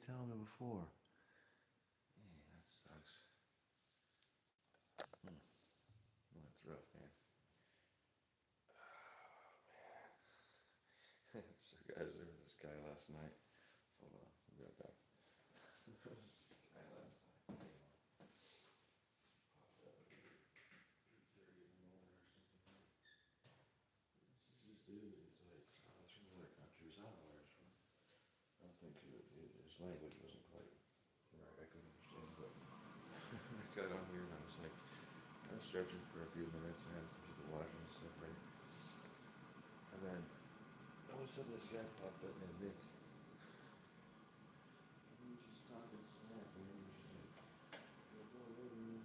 telling me before. Yeah, that sucks. Well, that's rough, man. So guys, there was this guy last night. Hold on, I'll be right back. This dude is like, oh, he's from another country. I don't know where he's from. I don't think his language wasn't quite right. I couldn't understand, but I got on here and I was like, I was stretching for a few minutes and had some people watching and stuff, right? And then all of a sudden this guy popped up named Nick. And he was just talking smack, man. He was just like, oh, hey, man.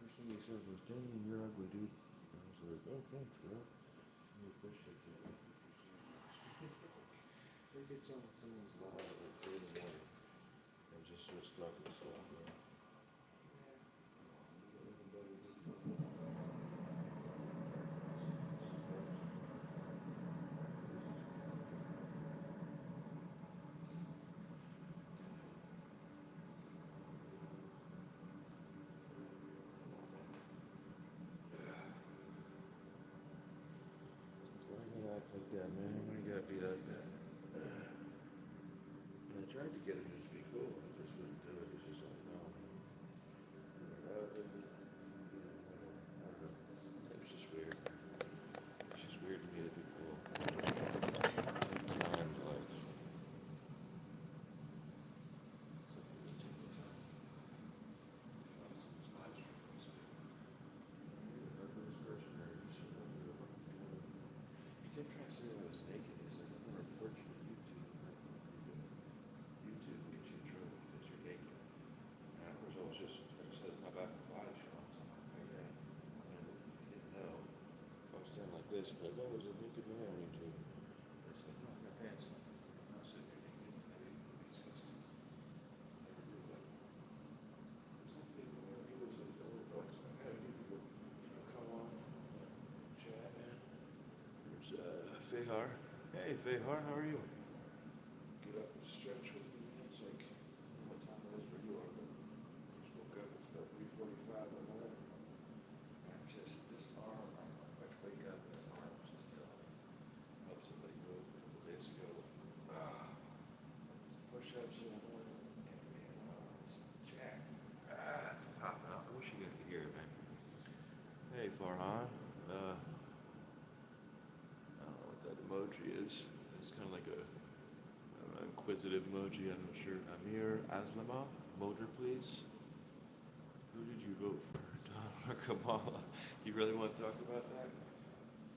First thing he said was, dang, you're ugly, dude. And I was like, oh, thanks, bro. And he appreciate that. They get someone's loud like 3 in the morning and just starts talking stuff, you know? Why you gotta act like that, man? Why you gotta be like that? And I tried to get him to just be cool, and he just wouldn't do it. He's just like, no, man. It was just weird. It's just weird to me that people find like something to take the time. He kept trying to say I was naked. He's like, I'm gonna report you to YouTube. YouTube gets you in trouble because you're naked. And of course I was just, like I said, it's not back in the body shop. So I'm like, hey, man, you didn't know. If I was standing like this, but no, there's a naked man on YouTube. I said, no, I got pants on. I said, you're naked. I mean, it would be disgusting. Never do that. Some people, man, he was like, oh, bucks. I had a few people, come on, chat, man. There's Fehar. Hey, Fehar, how are you? Get up and stretch with me. It's like, I don't know what time it is where you are, but I just woke up. It's about 3:45 in the morning. I'm just, this arm, I wake up and this arm is just killing me. Helped somebody move a couple days ago. Some push-ups in the morning. And man, it's jacked. It's popping out. I wish you guys could hear it, man. Hey, Farhan. I don't know what that emoji is. It's kind of like a inquisitive emoji. I'm not sure. Amir Aslama, voter, please. Who did you vote for? Donald or Kamala? You really want to talk about that?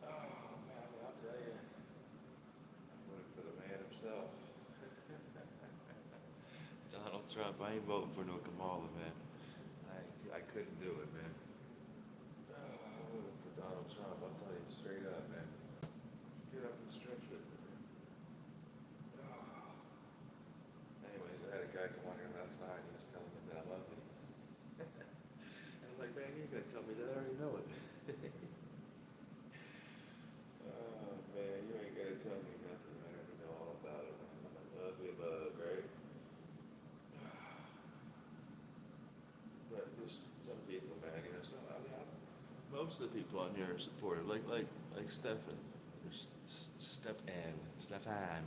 Oh man, I'll tell you. I'm voting for the man himself. Donald Trump. I ain't voting for no Kamala, man. I couldn't do it, man. I voted for Donald Trump. I'll tell you straight up, man. Get up and stretch with me, man. Anyways, I had a guy come on here last night and he was telling me that I love him. And I'm like, man, you're gonna tell me that, I already know it. Oh man, you ain't gonna tell me nothing, I already know all about it. Love you, love, right? But there's some people, man, you know, most of the people on here are supportive, like Stefan. There's Stefan.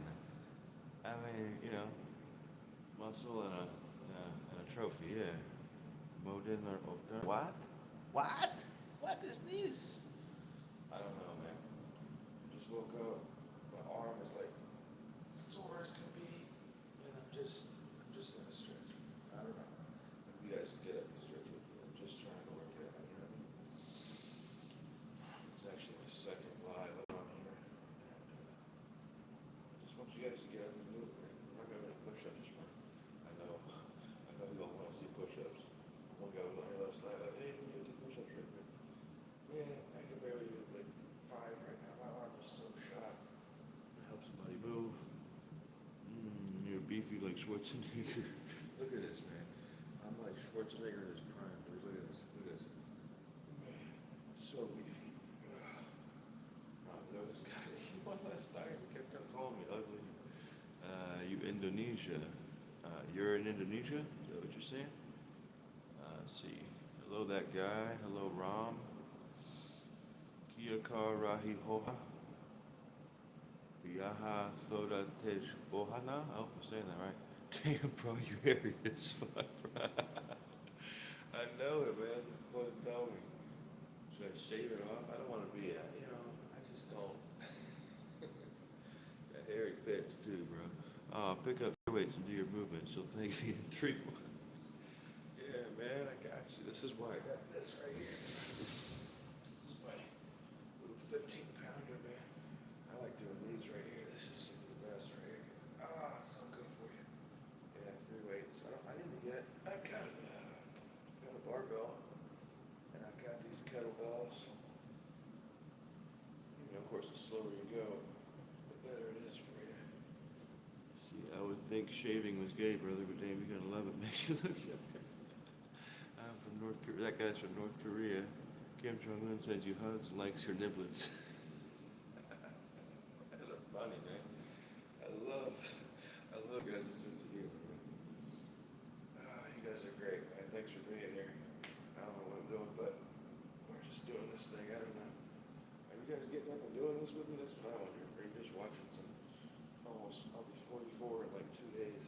I mean, you know, muscle and a trophy, yeah. Modin or Okta. What? What? What is this? I don't know, man. Just woke up. My arm is like sore as can be, and I'm just gonna stretch. I don't know. If you guys can get up and stretch with me, I'm just trying to work it out. You know what I mean? It's actually my second live on here. I just want you guys to get up and do it. I'm not gonna make push-ups, man. I know you all want to see push-ups. One guy was on here last night, like, hey, do 50 push-ups right quick. Man, I can barely do like 5 right now. My arm is so shot. Help somebody move. You're beefy like Schwarzenegger. Look at this, man. I'm like Schwarzenegger in his prime, dude. Look at this. Look at this. Man, so beefy. There was this guy, he won last night. He kept calling me ugly. You Indonesia. You're in Indonesia? Is that what you're saying? Let's see. Hello, that guy. Hello, Ram. Kia kar rahi hoha. Biyaha thoda tej bohana. Oh, I'm saying that right. Damn, bro, your hair is fun. I know it, man. Close tell me. Should I shave it off? I don't want to be, I just don't. That hairy pits too, bro. Pick up your weights and do your movements. You'll thank me in 3 months. Yeah, man, I got you. This is why I got this right here. This is my little 15-pounder, man. I like doing these right here. This is some of the best right here. So good for you. Yeah, 3 weights. I've got a barbell, and I've got these kettlebells. Of course, the slower you go, the better it is for you. See, I would think shaving was gay, brother, but damn, you're gonna love it. Makes you look younger. I'm from North Korea. That guy's from North Korea. Kim Jong-un sends you hugs and likes your niblets. That's funny, man. I love guys with sense of humor, man. You guys are great, man. Thanks for being here. I don't know what I'm doing, but we're just doing this thing. I don't know. Are you guys getting up and doing this with me? That's what I want to hear. Are you just watching some I'll be 44 in like 2 days.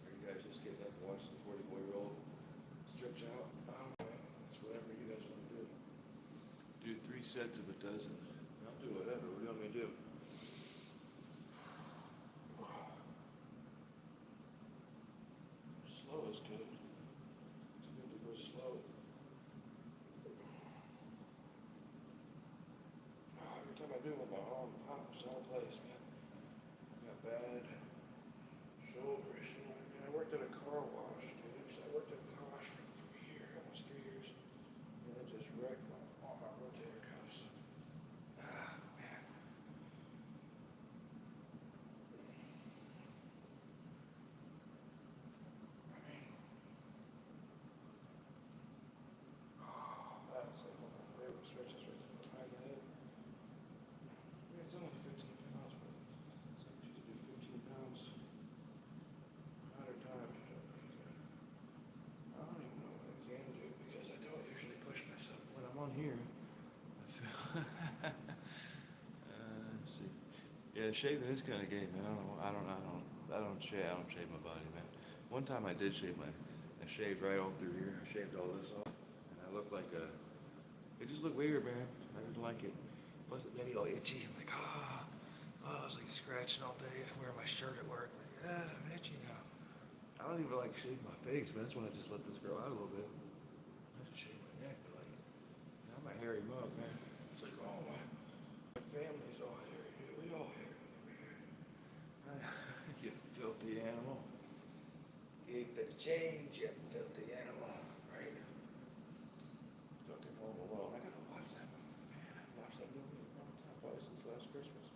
Are you guys just getting up and watching the 44-year-old stretch out? I don't know. It's whatever you guys want to do. Do 3 sets of a dozen. I'll do whatever. What do you want me to do? Slow is good. It's good to go slow. Every time I do it, my arm pops out of place, man. I got bad shoulders, I worked at a car wash, dude. So I worked at a car wash for 3 years, almost 3 years. And it just wrecked all my rotator cuffs. Man. That was like one of my favorite stretches right there behind the head. Yeah, it's only 15 pounds, but it's like if you could do 15 pounds 100 times, I don't even know what I can do because I don't usually push myself. When I'm on here, I feel. Let's see. Yeah, shaving is kind of gay, man. I don't shave my body, man. One time I did shave I shaved right all through here. I shaved all this off, and I looked like it just looked weird, man. I didn't like it. Plus it made me all itchy. I'm like, I was like scratching all day, wearing my shirt at work. Like, I'm itchy now. I don't even like shaving my face, man. That's why I just let this grow out a little bit. I just shave my neck, but like, I'm a hairy mug, man. It's like, my family's all hairy, dude. We all hairy over here. You filthy animal. Get the change, you filthy animal. Right? Fucking Home Alone. I gotta watch that movie, man. I haven't watched that movie in a long time, probably since last Christmas.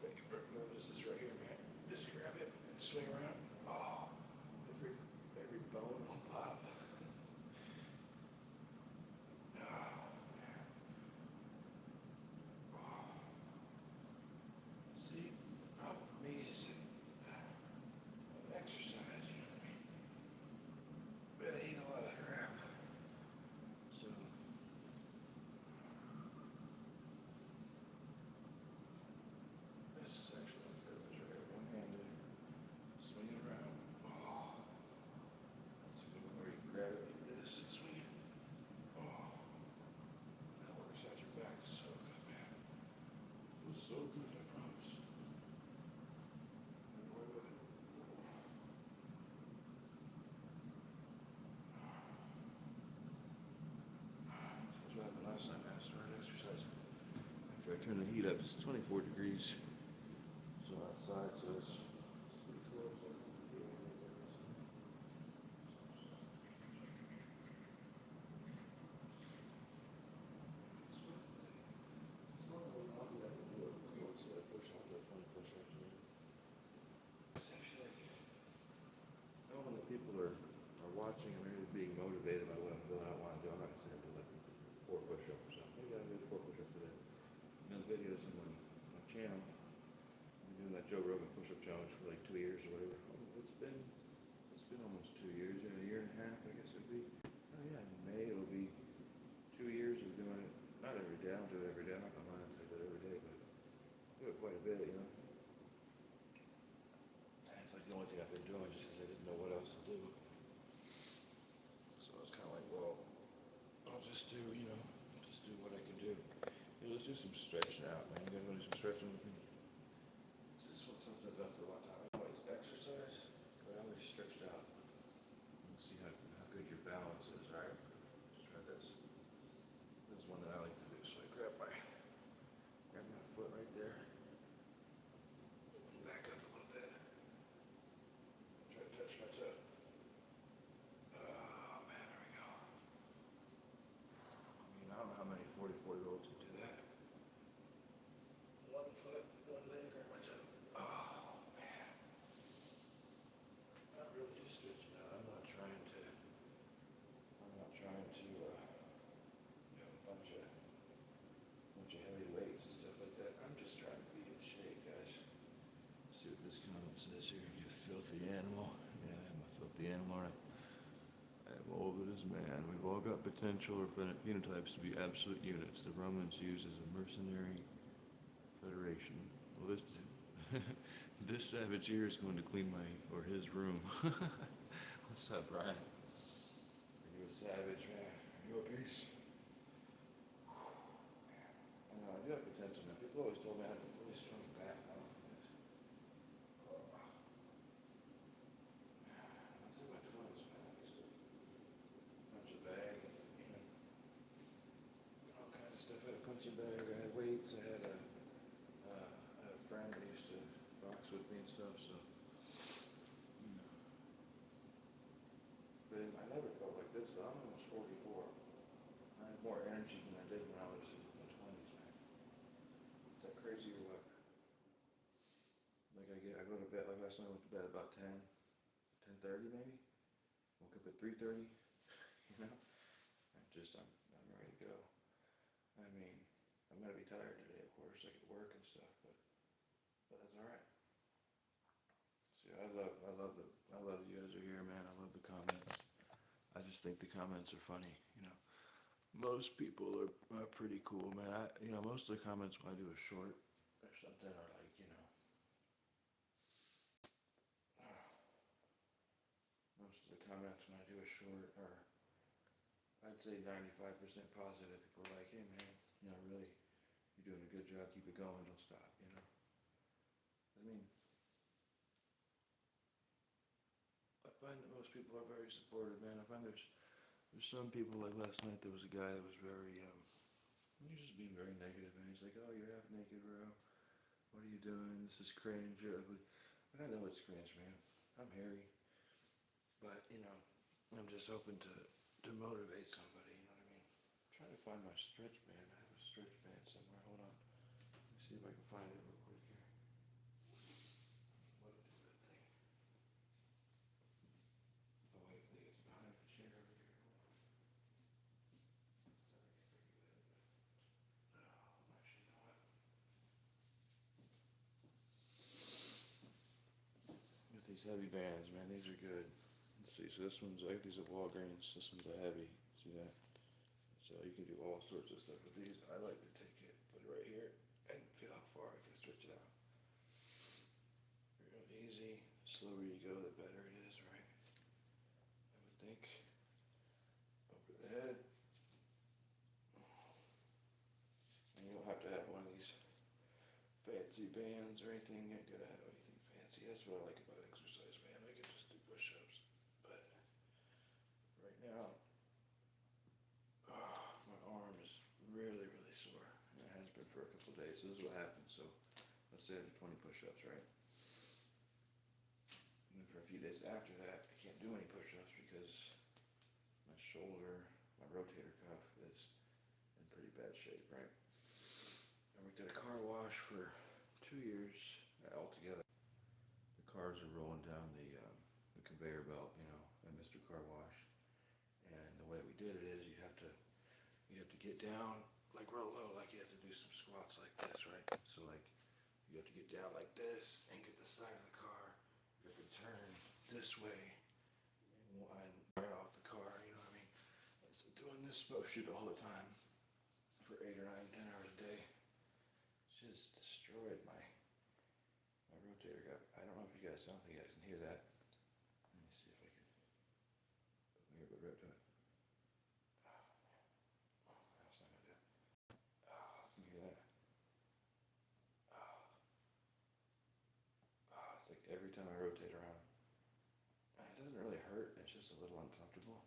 Favorite move is this right here, man. Just grab it and swing around. Every bone will pop. See, the problem for me is exercise, you know what I mean? But I eat a lot of crap. So, this is actually my favorite right here. One-handed. Swing it around. That's a good one where you can grab it like this and swing it. That works out your back so good, man. Feels so good, I promise. Enjoy with it. That's what happened last time I started exercising. After I turned the heat up, it's 24 degrees. So outside, so it's pretty close. People are watching and maybe being motivated by what I'm doing. I don't want to do. I'm not going to do like 4 push-ups or something. Maybe I'll do 4 push-ups today. The videos on my channel. I've been doing that Joe Rogan push-up challenge for like 2 years or whatever. Oh, it's been almost 2 years, yeah, a year and a half, I guess it'd be. Oh yeah, in May it'll be 2 years of doing it. Not every day. I don't do it every day. I'm not gonna lie and say I do it every day, but I do it quite a bit, you know. And it's like the only thing I've been doing just because I didn't know what else to do. So I was kind of like, well, I'll just do, just do what I can do. Let's do some stretching out, man. You guys want to do some stretching with me? This is what something I've done for a long time. I always exercise, but I always stretched out. Let's see how good your balance is, all right? Let's try this. This is one that I like to do. So I grab my foot right there, and back up a little bit. Try to touch my toe. Oh man, there we go. I mean, I don't know how many 44-year-olds can do that. One foot, one leg, grab my toe. Oh man. Not really just stretching out. I'm not trying to bunch of heavy weights and stuff like that. I'm just trying to be in shape, guys. See what this comment says here. You filthy animal. Yeah, I'm a filthy animal. I am old as man. We've all got potential or phenotypes to be absolute units. The Romans used as a mercenary federation. Well, this savage here is going to clean his room. What's up, Brian? Are you a savage, man? Are you a beast? I know, I do have potential, man. People always told me I had a really strong back. I don't know. I was in my 20s, man. I used to punch a bag and, all kinds of stuff. I had a punching bag, I had weights, I had a friend that used to box with me and stuff, so, But I never felt like this, though. I'm almost 44. I have more energy than I did when I was in my 20s, man. Is that crazy or what? Like I go to bed, like last night I went to bed about 10:30 maybe. Woke up at 3:30, I'm ready to go. I mean, I'm gonna be tired today, of course, like at work and stuff, but that's all right. See, I love you guys are here, man. I love the comments. I just think the comments are funny, Most people are pretty cool, man. Most of the comments when I do a short or something are like, most of the comments when I do a short are, I'd say 95% positive. People are like, hey man, really, you're doing a good job, keep it going, don't stop, I mean, I find that most people are very supportive, man. I find there's some people, like last night there was a guy that was very, he was just being very negative, man. He's like, oh, you're half naked, bro. What are you doing? This is cringe. I know it's cringe, man. I'm hairy. But, I'm just hoping to motivate somebody, you know what I mean? I'm trying to find my stretch band. I have a stretch band somewhere. Hold on. Let me see if I can find it real quick here. What to do that thing? Oh, wait, I think it's behind the chair over here. Hold on. Oh, actually, you know what? Get these heavy bands, man. These are good. Let's see. So this one's, I got these at Walgreens. This one's a heavy. See that? So you can do all sorts of stuff with these. I like to take it, put it right here, and feel how far I can stretch it out. Real easy. The slower you go, the better it is, right? I would think. Over the head. And you don't have to have one of these fancy bands or anything. You ain't gotta have anything fancy. That's what I like about exercise, man. I can just do push-ups. But right now, my arm is really, really sore. And it has been for a couple of days. So this is what happens. So let's say I do 20 push-ups, right? And then for a few days after that, I can't do any push-ups because my shoulder, my rotator cuff is in pretty bad shape, right? I worked at a car wash for 2 years altogether. The cars are rolling down the conveyor belt, at Mr. Car Wash. And the way we did it is you have to get down like real low, like you have to do some squats like this, right? So like You have to get down like this and get the side of the car. You have to turn this way and right off the car, you know what I mean? So doing this motion all the time for 8 or 9, 10 hours a day just destroyed my rotator. I don't know if you guys, I don't think you guys can hear that. Let me see if I can hear it, but right to it. Oh, that's not gonna do it. Oh, can you hear that? Oh, it's like every time I rotate around, it doesn't really hurt. It's just a little uncomfortable.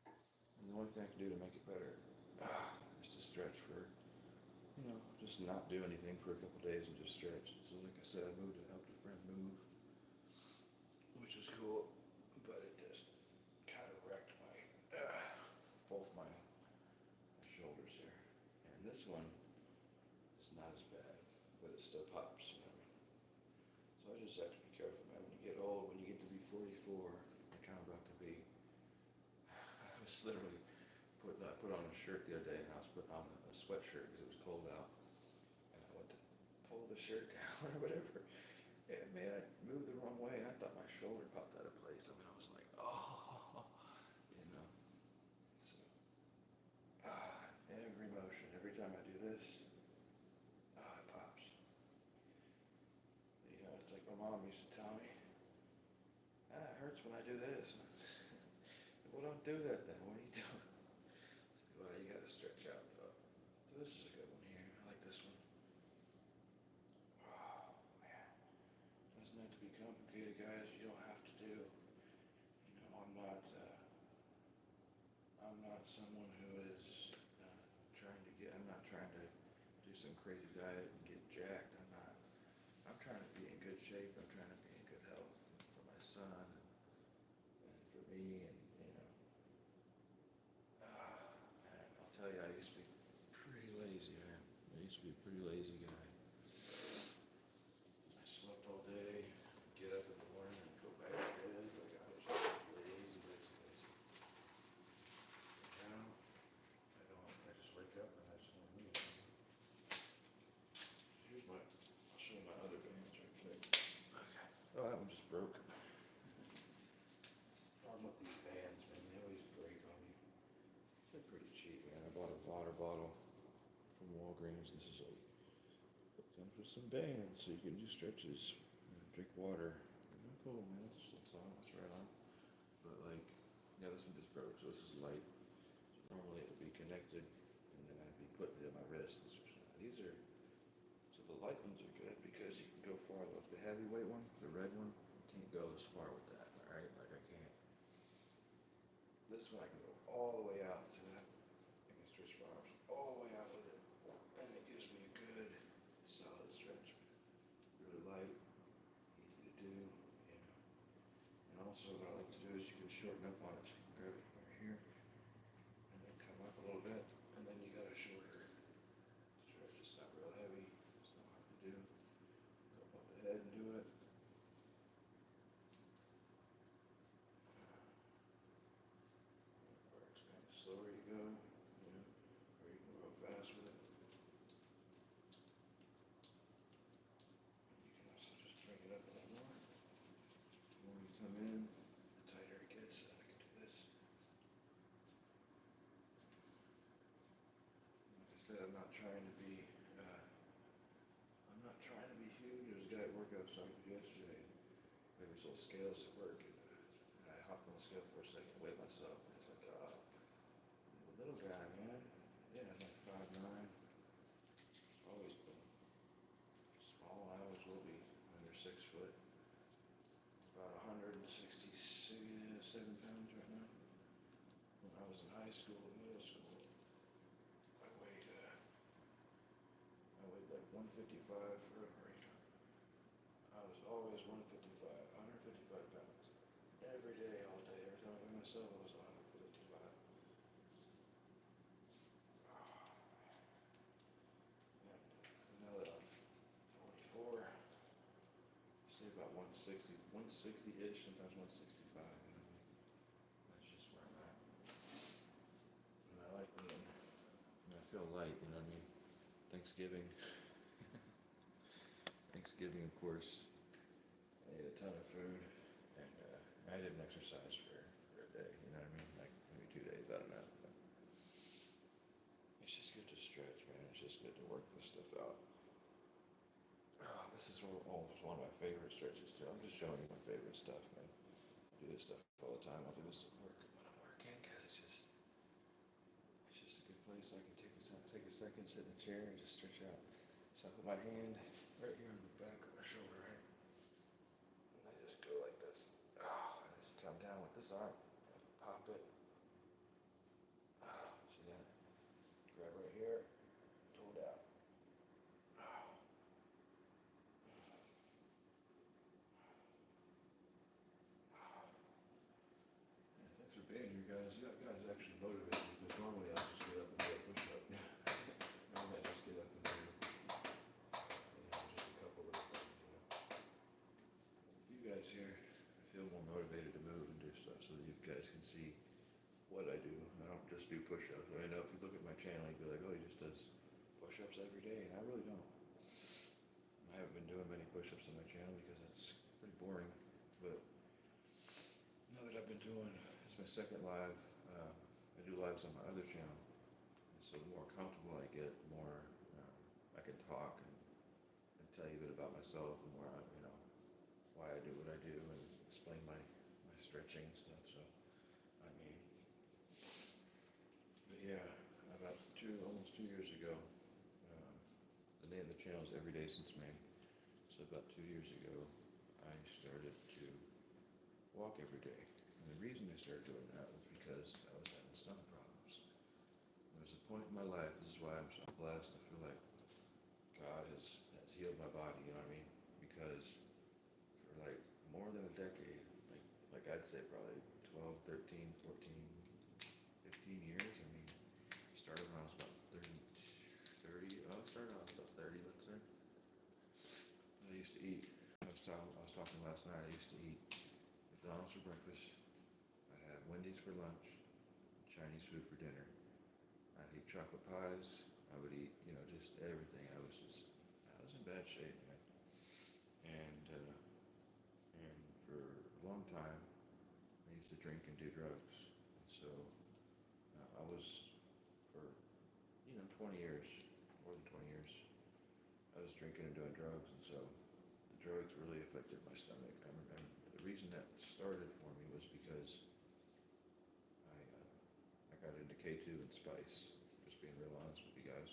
And the only thing I can do to make it better is to stretch for, just not do anything for a couple days and just stretch. So like I said, I moved to help a friend move, which is cool, but it just kind of wrecked both my shoulders here. And this one is not as bad, but it still pops, you know what I mean? So I just have to be careful, man. When you get old, when you get to be 44, I'm kind of about to be, I was literally I put on a shirt the other day, and I was putting on a sweatshirt because it was cold out, and I went to pull the shirt down or whatever, and man, I moved the wrong way, and I thought my shoulder popped out of place. I mean, I was like, oh, so, every motion, every time I do this, it pops. It's like my mom used to tell me, it hurts when I do this. Well, don't do that then. What are you doing? Well, you gotta stretch out though. So this is a good one here. I like this one. Oh man, doesn't have to be complicated, guys. You don't have to do. I'm not someone who is trying to get. I'm not trying to do some crazy diet and get jacked. I'm not. I'm trying to be in good shape. I'm trying to be in good health for my son and for me, and man, I'll tell you, I used to be pretty lazy, man. I used to be a pretty lazy guy. I slept all day, get up in the morning and go back to bed. Like I was just lazy. Now, I don't. I just wake up and I just want to move. I'll show you my other bands right quick. Okay. Oh, that one just broke. Problem with these bands, man, they always break on you. They're pretty cheap, man. I bought a water bottle from Walgreens. This is like, it comes with some bands, so you can do stretches, drink water. Cool, man. That's on. That's right on. But like, yeah, this one just broke, so this is light. Normally it would be connected, and then I'd be putting it in my wrist. These are, so the light ones are good because you can go far. With the heavyweight one, the red one, you can't go as far with that, all right? Like I can't. This one I can go all the way out to that. I can stretch my arms all the way out with it, and it gives me a good, solid stretch. Really light, easy to do, And also what I like to do is you can shorten up on it. So you can grab it right here, and then come up a little bit, and then you got a shorter stretch. It's not real heavy. It's not hard to do. Go up the head and do it. Or expand. The slower you go, or you can go fast with it. You can also just bring it up a little more. The more you come in, the tighter it gets. And I can do this. Like I said, I'm not trying to be huge. There's a guy at workout site yesterday. We have these little scales at work, and I hopped on the scale for a second, weighed myself, and it's like, I'm a little guy, man. Yeah, I'm like 5'9". Always been small. I always will be under 6 foot. About 167 pounds right now. When I was in high school and middle school, I weighed like 155 forever. I was always 155 pounds. Every day, all day, every time I weighed myself, I was 155. And now that I'm 44, I say about 160-ish, sometimes 165. That's just where I'm at. And I like being, I feel light, you know what I mean? Thanksgiving. Thanksgiving, of course, I ate a ton of food, and I didn't exercise for a day, you know what I mean? Like maybe 2 days, I don't know. But it's just good to stretch, man. It's just good to work this stuff out. Oh, this is one of my favorite stretches too. I'm just showing you my favorite stuff, man. I do this stuff all the time. I'll do this at work when I'm working because it's just a good place. I can take a second, sit in a chair, and just stretch out. So I put my hand right here on the back of my shoulder, right? And I just go like this. Oh, and I just come down with this arm. Pop it. Oh, see that? Grab right here. Pull it out. Oh. Yeah, thanks for being here, guys. You guys actually motivate me because normally I'll just get up and do a push-up. Normally I just get up and do, just a couple little things, With you guys here, I feel more motivated to move and do stuff so that you guys can see what I do. I don't just do push-ups. I know if you look at my channel, you'd be like, oh, he just does push-ups every day, and I really don't. I haven't been doing many push-ups on my channel because it's pretty boring, but now that I've been doing, it's my second live, I do lives on my other channel, and so the more comfortable I get, the more I can talk and tell you a bit about myself and where why I do what I do and explain my stretching and stuff, so, I mean, but yeah, about almost 2 years ago, the name of the channel is EverydaysinceMay. So about 2 years ago, I started to walk every day. And the reason I started doing that was because I was having stomach problems. There was a point in my life, this is why I'm so blessed, I feel like God has healed my body, you know what I mean? Because for like more than a decade, like I'd say probably 12, 13, 14, 15 years, I mean, I started when I was about 30, I started when I was about 30, let's say. I used to eat, I was talking last night, I used to eat McDonald's for breakfast, I'd have Wendy's for lunch, Chinese food for dinner. I'd eat chocolate pies, I would eat, just everything. I was in bad shape, man. And for a long time, I used to drink and do drugs. And so I was, for 20 years, more than 20 years, I was drinking and doing drugs, and so the drugs really affected my stomach. And the reason that started for me was because I got into K2 and spice, just being real honest with you guys.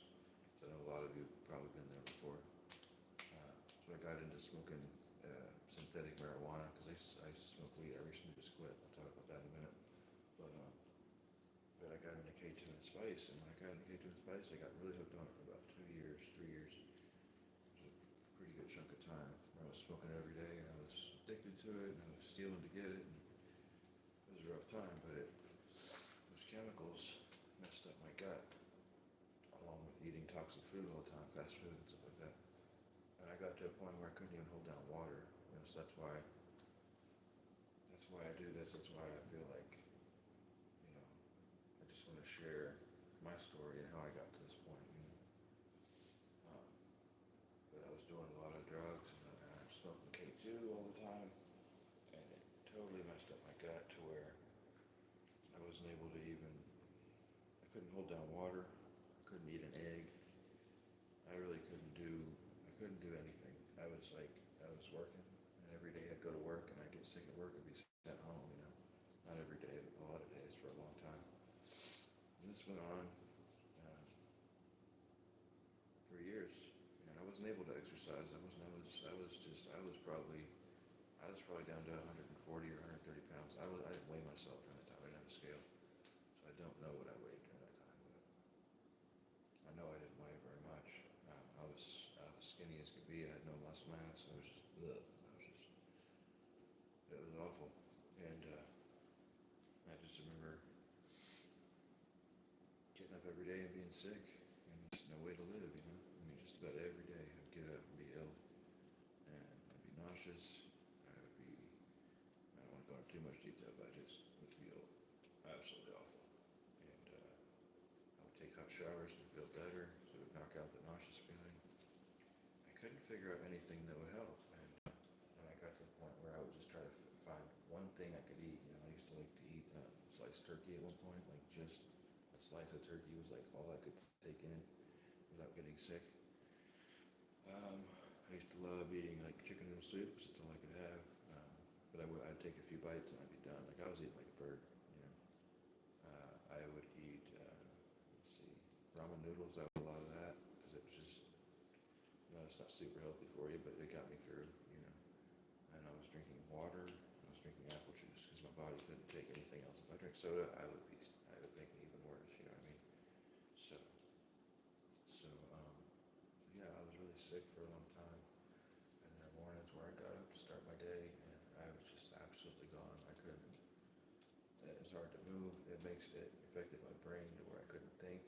So I know a lot of you have probably been there before. So I got into smoking synthetic marijuana, because I used to smoke weed. I recently just quit. I'll talk about that in a minute. But I got into K2 and spice, and when I got into K2 and spice, I got really hooked on it for about 2 years, 3 years. Pretty good chunk of time where I was smoking it every day, and I was addicted to it, and I was stealing to get it, and it was a rough time, but those chemicals messed up my gut, along with eating toxic food all the time, fast food and stuff like that. And I got to a point where I couldn't even hold down water, so that's why I do this. That's why I feel like, I just want to share my story and how I got to this point, But I was doing a lot of drugs, and I was smoking K2 all the time, and it totally messed up my gut to where I wasn't able to I couldn't hold down water, I couldn't eat an egg, I couldn't do anything. I was working, and every day I'd go to work, and I'd get sick at work and be sent home, not every day, but a lot of days for a long time. And this went on for years. I wasn't able to exercise. I was probably down to 140 or 130 pounds. I didn't weigh myself during that time. I didn't have a scale, so I don't know what I weighed during that time. But I know I didn't weigh very much. I was skinny as could be. I had no muscle mass. I was just, ugh. It was awful. And I just remember getting up every day and being sick, and there's no way to live, just about every day I'd get up and be ill, and I'd be nauseous, I don't want to go into too much detail, but I just would feel absolutely awful, and I would take hot showers to feel better, so it would knock out the nauseous feeling. I couldn't figure out anything that would help. And I got to the point where I would just try to find one thing I could eat. You know, I used to like to eat sliced turkey at one point, like just a slice of turkey was like all I could take in without getting sick. I used to love eating like chicken noodle soups. That's all I could have. But I'd take a few bites and I'd be done. Like I was eating like a bird, you know. I would eat, let's see, ramen noodles. I would a lot of that because it was just, you know, it's not super healthy for you, but it got me through, you know. And I was drinking water. I was drinking apple juice because my body couldn't take anything else. If I drank soda, I would make me even worse. You know what I mean? So, so, yeah, I was really sick for a long time. And there were mornings where I got up to start my day, and I was just absolutely gone. I couldn't. It was hard to move. It affected my brain to where I couldn't think.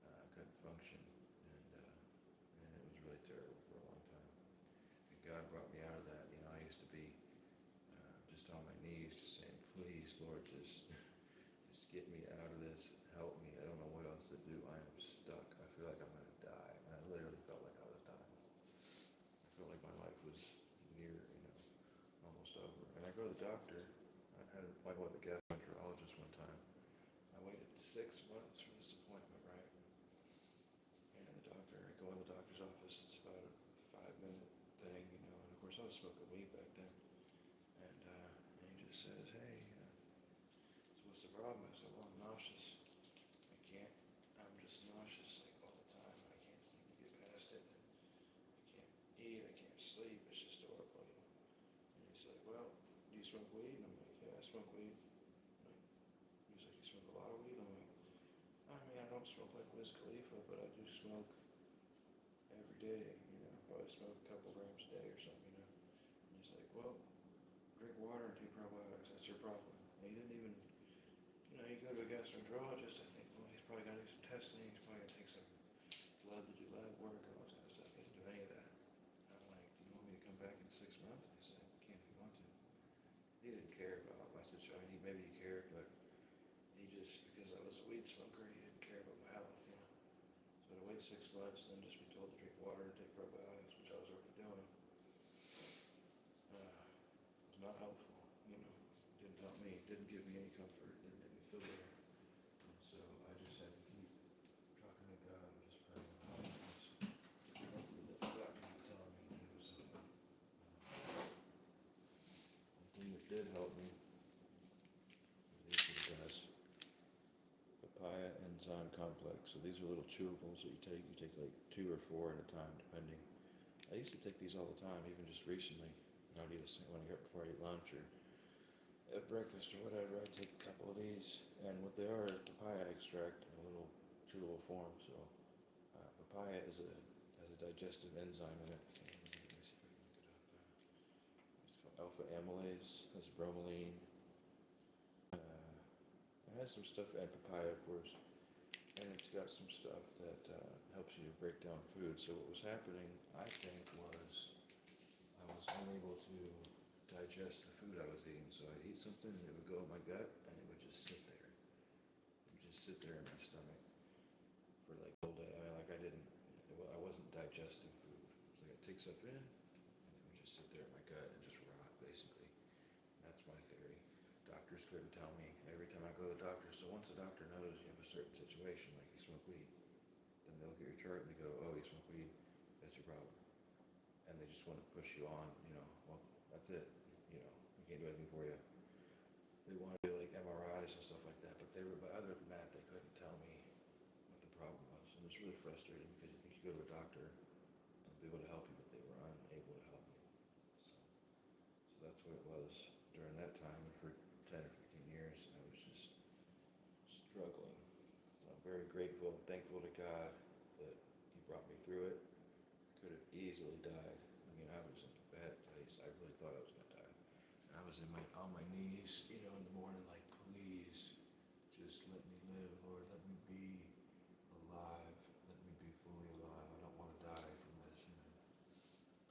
I couldn't function, and it was really terrible for a long time. And God brought me out of that. You know, I used to be just on my knees, just saying, "Please, Lord, just get me out of this. Help me. I don't know what else to do. I am stuck. I feel like I'm going to die." And I literally felt like I was dying. I felt like my life was near, you know, almost over. And I go to the doctor. I had an appointment with a gastroenterologist one time. I waited 6 months for this appointment, right? And I go in the doctor's office. It's about a 5-minute thing, you know. And of course, I was smoking weed back then. And he just says, "Hey, so what's the problem?" I said, "Well, I'm nauseous. I'm just nauseous like all the time. I can't seem to get past it. I can't eat. I can't sleep. It's just horrible." And he's like, "Well, do you smoke weed?" And I'm like, "Yeah, I smoke weed." He's like, "You smoke a lot of weed?" I'm like, "I mean, I don't smoke like Wiz Khalifa, but I do smoke every day, you know. Probably smoke a couple grams a day or something, you know." And he's like, "Well, drink water and take probiotics. That's your problem." And he didn't even, you know, you go to a gastroenterologist, I think, well, he's probably got to do some testing. He's probably going to take some blood to do lab work and all that kind of stuff. He didn't do any of that. I'm like, "Do you want me to come back in 6 months?" He said, "You can if you want to." He didn't care about my situation. Maybe he cared, but he just, because I was a weed smoker, he didn't care about my health, you know. So to wait 6 months and then just be told to drink water and take probiotics, which I was already doing, was not helpful, you know. Didn't help me, didn't give me any comfort, didn't make me feel better. And so I just had to keep talking to God and just praying. Hopefully that God can tell me to do something. The thing that did help me, these are the guys. Papaya enzyme complex. So these are little chewables that you take. You take like 2 or 4 at a time, depending. I used to take these all the time, even just recently. And I'd eat when I get before I eat lunch or at breakfast or whatever. I'd take a couple of these, and what they are is papaya extract in a little chewable form. So papaya has a digestive enzyme in it. Let me see if I can look it up. It's called alpha amylase. Has bromelain. It has some stuff, and papaya, of course, and it's got some stuff that helps you to break down food. So what was happening, I think, was I was unable to digest the food I was eating. So I'd eat something, and it would go in my gut, and it would just sit there. It would just sit there in my stomach for like the whole day. I mean, like I wasn't digesting food. It's like I'd take stuff in, and it would just sit there in my gut and just rot, basically. That's my theory. Doctors couldn't tell me every time I go to the doctor. So once a doctor knows you have a certain situation, like you smoke weed, then they look at your chart and they go, "Oh, you smoke weed, that's your problem." And they just want to push you on, you know, well, that's it. You know, we can't do anything for you. They want to do like MRIs and stuff like that, but other than that, they couldn't tell me what the problem was. And it's really frustrating because you think you go to a doctor and be able to help you, but they were unable to help me. So that's what it was during that time. And for 10 or 15 years, I was just struggling. So I'm very grateful and thankful to God that He brought me through it. I could have easily died. I mean, I was in a bad place. I really thought I was going to die. And I was on my knees, you know, in the morning, like, "Please, just let me live, Lord. Let me be alive. Let me be fully alive. I don't want to die from this. You know.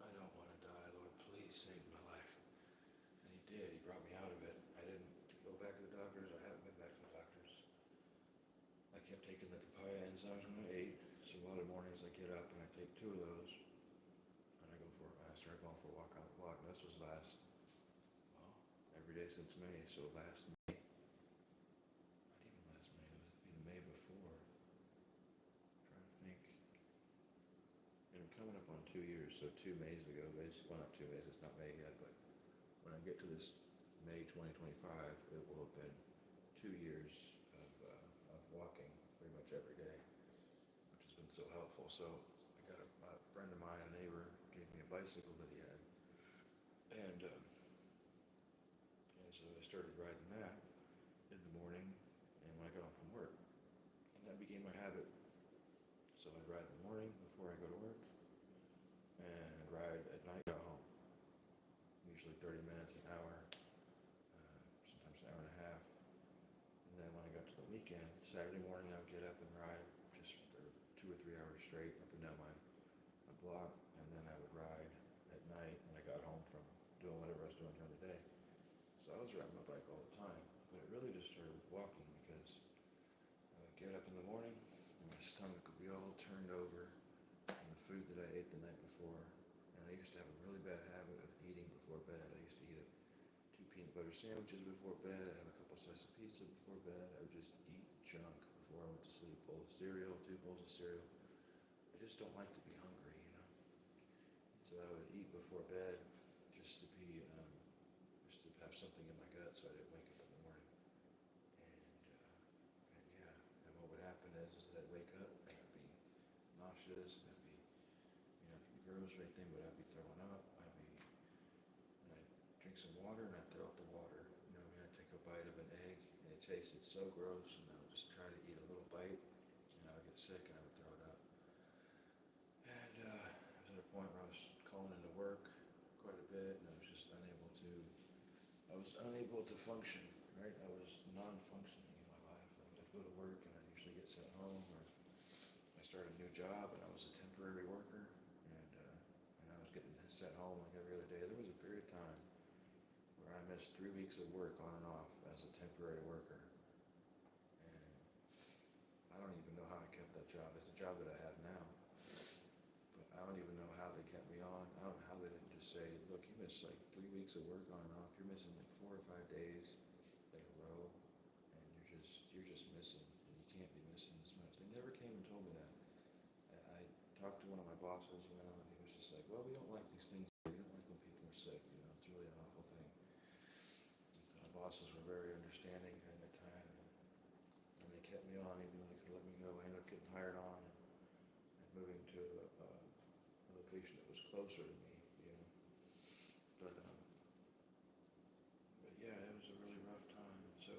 I don't want to die, Lord. Please save my life." And He did. He brought me out of it. I didn't go back to the doctors. I haven't been back to the doctors. I kept taking the papaya enzymes when I ate. So a lot of mornings I get up and I take 2 of those. I started going for a walk on the block. And this was last, well, every day since May. So last May, not even last May, it was the May before. I'm trying to think. And I'm coming up on 2 years, so 2 Mays ago, basically. Well, not 2 Mays, it's not May yet, but when I get to this May 2025, it will have been 2 years of walking pretty much every day, which has been so helpful. So I got a friend of mine, a neighbor, gave me a bicycle that he had, and so I started riding that in the morning and when I got home from work, and that became my habit. So I'd ride in the morning before I go to work, and I'd ride at night, got home. Usually 30 minutes, an hour, sometimes an hour and a half. And then when I got to the weekend, Saturday morning, I would get up and ride just for 2 or 3 hours straight up and down my block, and then I would ride at night when I got home from doing whatever I was doing during the day. So I was riding my bike all the time, but it really just started with walking because I would get up in the morning and my stomach would be all turned over from the food that I ate the night before. And I used to have a really bad habit of eating before bed. I used to eat 2 peanut butter sandwiches before bed. I'd have a couple slices of pizza before bed. I would just eat junk before I went to sleep. Bowl of cereal, 2 bowls of cereal. I just don't like to be hungry, you know. So I would eat before bed just to be, just to have something in my gut so I didn't wake up in the morning. And yeah, and what would happen is that I'd wake up and I'd be nauseous, and I'd be, you know, it'd be gross or anything, but I'd be throwing up. And I'd drink some water and I'd throw up the water. You know, I'd take a bite of an egg and it tasted so gross, and I would just try to eat a little bite, and I would get sick and I would throw it up. And I was at a point where I was calling into work quite a bit, and I was just unable to function, right? I was non-functioning in my life. I'd go to work and I'd usually get sent home, or I started a new job and I was a temporary worker, and I was getting sent home like every other day. There was a period of time where I missed 3 weeks of work on and off as a temporary worker. And I don't even know how I kept that job. It's a job that I have now. But I don't even know how they kept me on. I don't know how they didn't just say, look, you missed like 3 weeks of work on and off. You're missing like 4 or 5 days in a row, and you're just missing, and you can't be missing this much. They never came and told me that. I talked to one of my bosses, you know, and he was just like, well, we don't like these things. We don't like when people are sick, you know. It's really an awful thing. So my bosses were very understanding during that time, and they kept me on even though they could let me go. I ended up getting hired on and moving to a location that was closer to me, you know. But yeah, it was a really rough time. So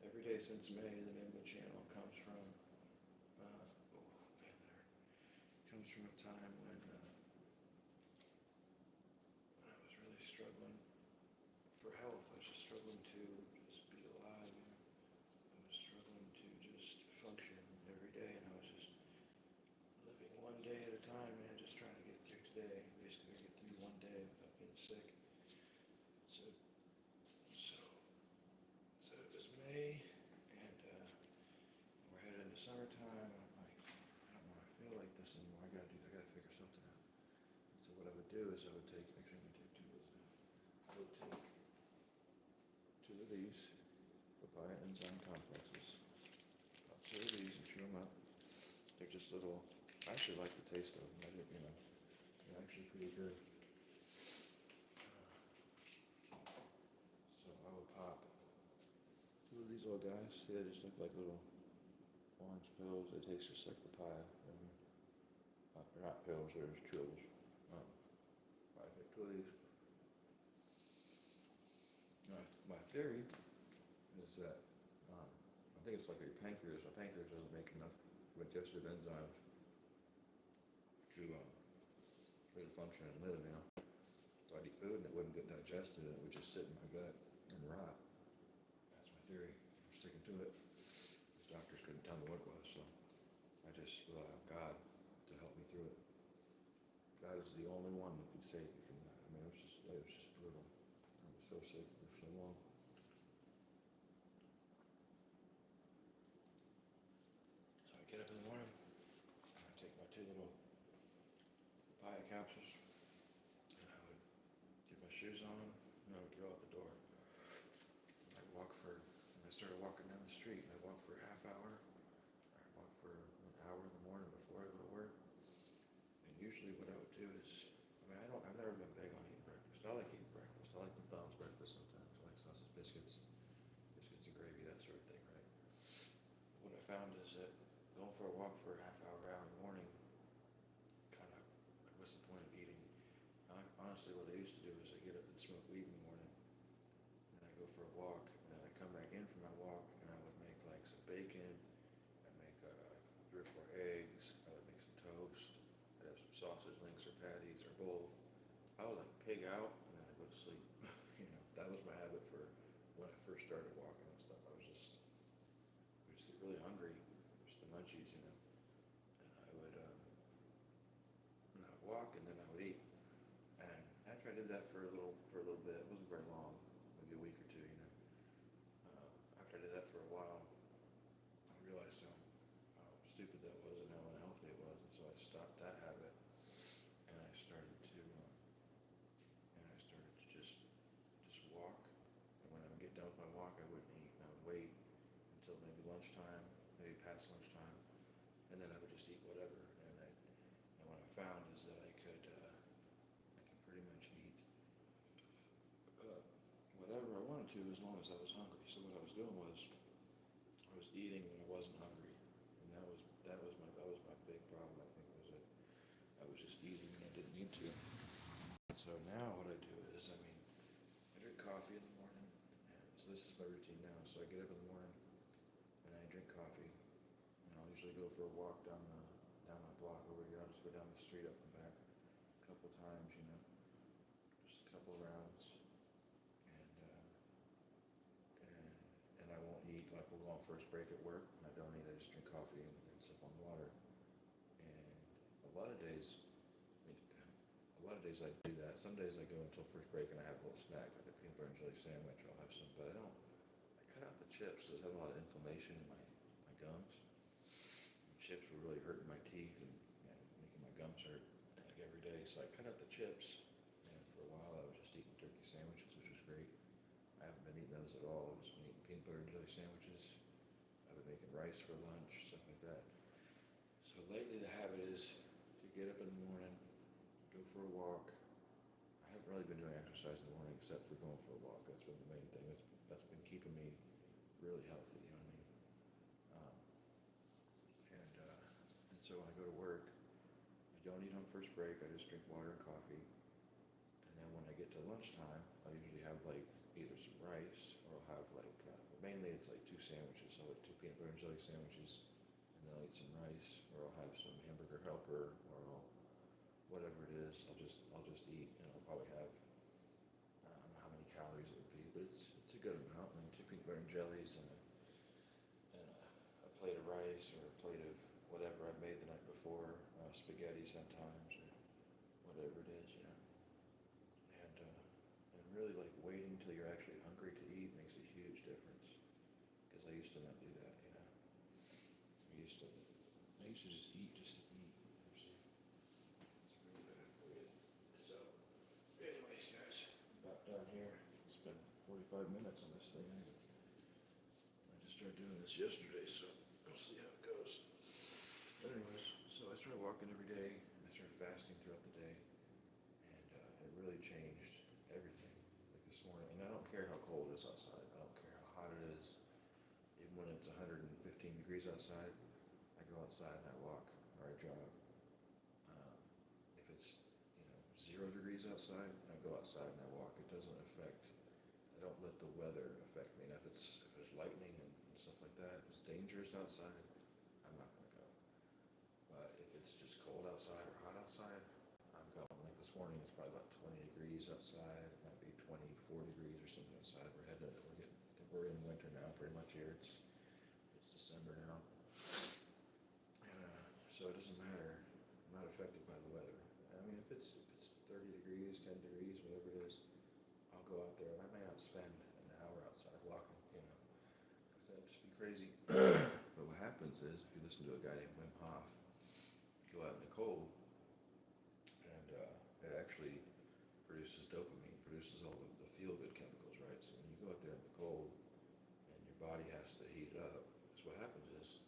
Every Day Since May, the name of the channel, comes from a time when I was really struggling for health. I was just struggling to just be alive. You know? I was struggling to just function every day, and I was just living one day at a time, man, just trying to get through today. Basically, get through one day without being sick. So it was May, and we're headed into summertime. And I'm like, I don't want to feel like this anymore. I gotta figure something out. So what I would do is I would take, actually I'm gonna take 2 of those now. I would take 2 of these papaya enzyme complexes. About 2 of these and chew them up. They're just little. I actually like the taste of them. You know, they're actually pretty good. So I would pop 2 of these little guys. See, they just look like little orange pills. They taste just like papaya. They're not pills, they're just chewables. I take 2 of these. My theory is that I think it's like your pancreas. My pancreas doesn't make enough digestive enzymes for it to function and live, you know. So I'd eat food and it wouldn't get digested, and it would just sit in my gut and rot. That's my theory. I'm sticking to it. The doctors couldn't tell me what it was, so I just relied on God to help me through it. God is the only one that could save me from that. I mean, it was just brutal. I was so sick for so long. So I get up in the morning, and I take my 2 little papaya capsules, shoes on, go out the door. I started walking down the street, and I walk for a half hour. I walk for an hour in the morning before I go to work. And usually what I would do is, I've never been big on eating breakfast. I like eating breakfast. I like McDonald's breakfast sometimes. I like sausage biscuits and gravy, that sort of thing, right? What I found is that going for a walk for a half hour in the morning, kind of, what's the point of eating? Honestly, what I used to do is I get up and smoke weed in the morning, and I go for a walk, and then I come back in from my walk, and I would make like some bacon, I'd make 3 or 4 eggs, I would make some toast, I'd have some sausage links or patties or both. I would like pig out, and then I'd go to sleep. That was my habit for when I first started walking and stuff. I would just get really hungry, just the munchies, and I would walk, and then I would eat. And after I did that for a little bit, it wasn't very long, maybe a week or two, after I did that for a while, I realized how stupid that was and how unhealthy it was, and so I stopped that habit, and I started to just walk. And when I would get done with my walk, I wouldn't eat, and I would wait until maybe lunchtime, maybe past lunchtime, and then I would just eat whatever. And what I found is that I could pretty much eat whatever I wanted to as long as I was hungry. So what I was doing was I was eating when I wasn't hungry, and that was my big problem. I think was that I was just eating when I didn't need to. So now what I do is, I drink coffee in the morning, and so this is my routine now. So I get up in the morning and I drink coffee, and I'll usually go for a walk down my block over here. I'll just go down the street up and back a couple times, just a couple rounds, and I won't eat. Like we'll go on first break at work, and I don't eat. I just drink coffee and sip on water. And a lot of days I do that. Some days I go until first break and I have a little snack, like a peanut butter and jelly sandwich. I'll have some, but I cut out the chips because I have a lot of inflammation in my gums. Chips were really hurting my teeth and making my gums hurt like every day. So I cut out the chips, and for a while I was just eating turkey sandwiches, which was great. I haven't been eating those at all. I've just been eating peanut butter and jelly sandwiches. I've been making rice for lunch, stuff like that. So lately the habit is to get up in the morning, go for a walk. I haven't really been doing exercise in the morning except for going for a walk. That's been the main thing. That's been keeping me really healthy, you know what I mean? And so when I go to work, I don't eat on first break. I just drink water and coffee. And then when I get to lunchtime, I usually have like either some rice or I'll have like, mainly it's like 2 sandwiches. So I'll have 2 peanut butter and jelly sandwiches, and then I'll eat some rice, or I'll have some hamburger helper, or whatever it is. I'll just eat, and I'll probably have, I don't know how many calories it would be, but it's a good amount. And then 2 peanut butter and jellies, and a plate of rice, or a plate of whatever I made the night before, spaghetti sometimes, or whatever it is, and really like waiting until you're actually hungry to eat makes a huge difference, because I used to not do that, I used to just eat just to eat. It's really bad for you. So, anyways, guys, about done here. It's been 45 minutes on this thing. I just started doing this yesterday, so we'll see how it goes. But anyways, so I started walking every day. I started fasting throughout the day, and it really changed everything. Like this morning, and I don't care how cold it is outside. I don't care how hot it is. Even when it's 115 degrees outside, I go outside and I walk or I jog. If it's 0 degrees outside, I go outside and I walk. It doesn't affect. I don't let the weather affect me. And if it's lightning and stuff like that, if it's dangerous outside, I'm not going to go. But if it's just cold outside or hot outside, I'm going. Like this morning, it's probably about 20 degrees outside. It might be 24 degrees or something outside. We're in winter now, pretty much here. It's December now, and so it doesn't matter. I'm not affected by the weather. I mean, if it's 30 degrees, 10 degrees, whatever it is, I'll go out there. And I may not spend an hour outside walking, because that'd just be crazy. But what happens is, if you listen to a guy named Wim Hof, you go out in the cold, and it actually produces dopamine, produces all the feel-good chemicals, right? So when you go out there in the cold and your body has to heat up, so what happens is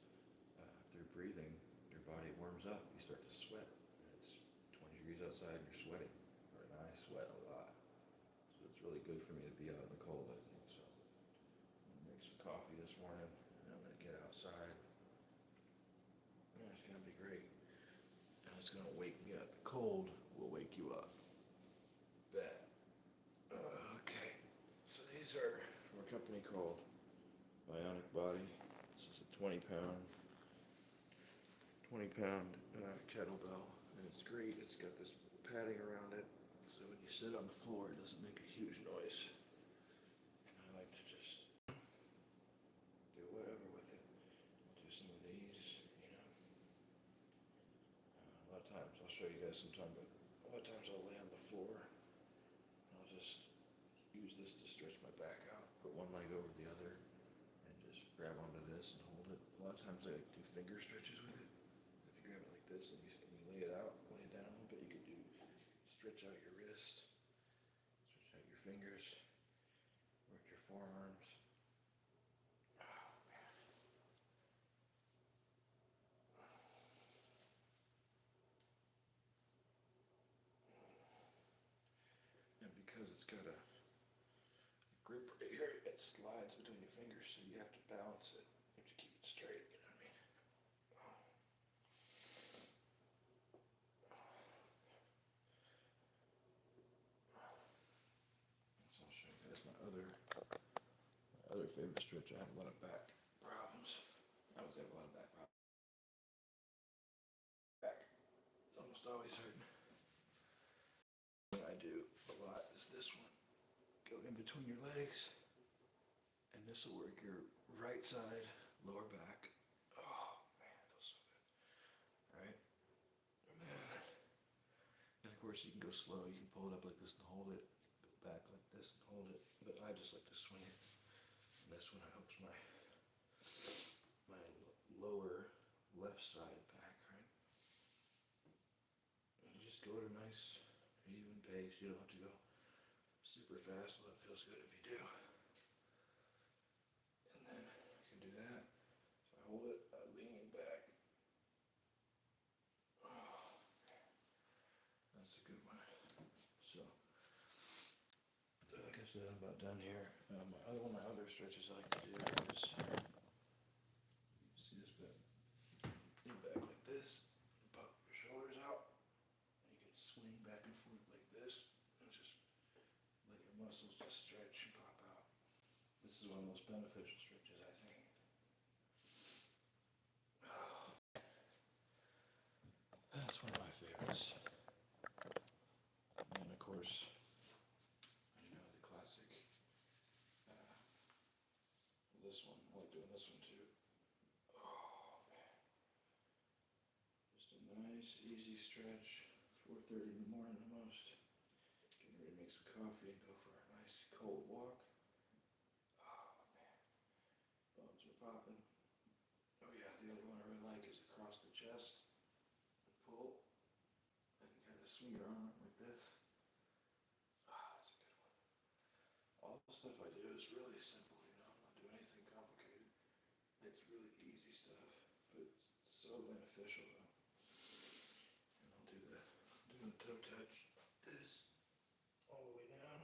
through breathing, your body warms up. You start to sweat. And it's 20 degrees outside and you're sweating. And I sweat a lot. So it's really good for me to be out in the cold, I think. So I'm going to make some coffee this morning and I'm going to get outside. And it's going to be great. And it's going to wake me up. The cold will wake you up. Bet. Okay. So these are from a company called Bionic Body. This is a 20-pound kettlebell, and it's great. It's got this padding around it, so when you sit on the floor, it doesn't make a huge noise. And I like to just do whatever with it. I'll do some of these, a lot of times, I'll show you guys sometime, but a lot of times I'll lay on the floor, and I'll just use this to stretch my back out, put one leg over the other, and just grab onto this and hold it. A lot of times I do finger stretches with it. If you grab it like this and you lay it out, lay it down a little bit, you could do stretch out your wrist, stretch out your fingers, work your forearms. Oh man. And because it's got a grip right here, it slides between your fingers, so you have to balance it. You have to keep it straight, you know what I mean? So I'll show you guys my other favorite stretch. I have a lot of back problems. I always have a lot of back problems. Back is almost always hurting. What I do a lot is this one. Go in between your legs, and this will work your right side lower back. Oh man, it feels so good. Alright? And of course you can go slow. You can pull it up like this and hold it. Go back like this and hold it. But I just like to swing it. And this one helps my lower left side back, right? And you just go at a nice even pace. You don't have to go super fast, although it feels good if you do. And then you can do that. So I hold it, I lean back. Oh, that's a good one. So, like I said, I'm about done here. One of my other stretches I like to do is, see this bit? Lean back like this, pop your shoulders out, and you can swing back and forth like this, and just let your muscles just stretch and pop out. This is one of the most beneficial stretches, I think. That's one of my favorites. And of course, the classic, this one, I like doing this one too. Oh man. Just a nice, easy stretch, 4:30 in the morning almost. Getting ready to make some coffee and go for a nice cold walk. Oh man, bones are popping. Oh yeah, the other one I really like is across the chest. Pull and kind of swing your arm up like this. Ah, that's a good one. All the stuff I do is really simple, I'm not doing anything complicated. It's really easy stuff, but it's so beneficial though. And I'll do the toe touch, this, all the way down.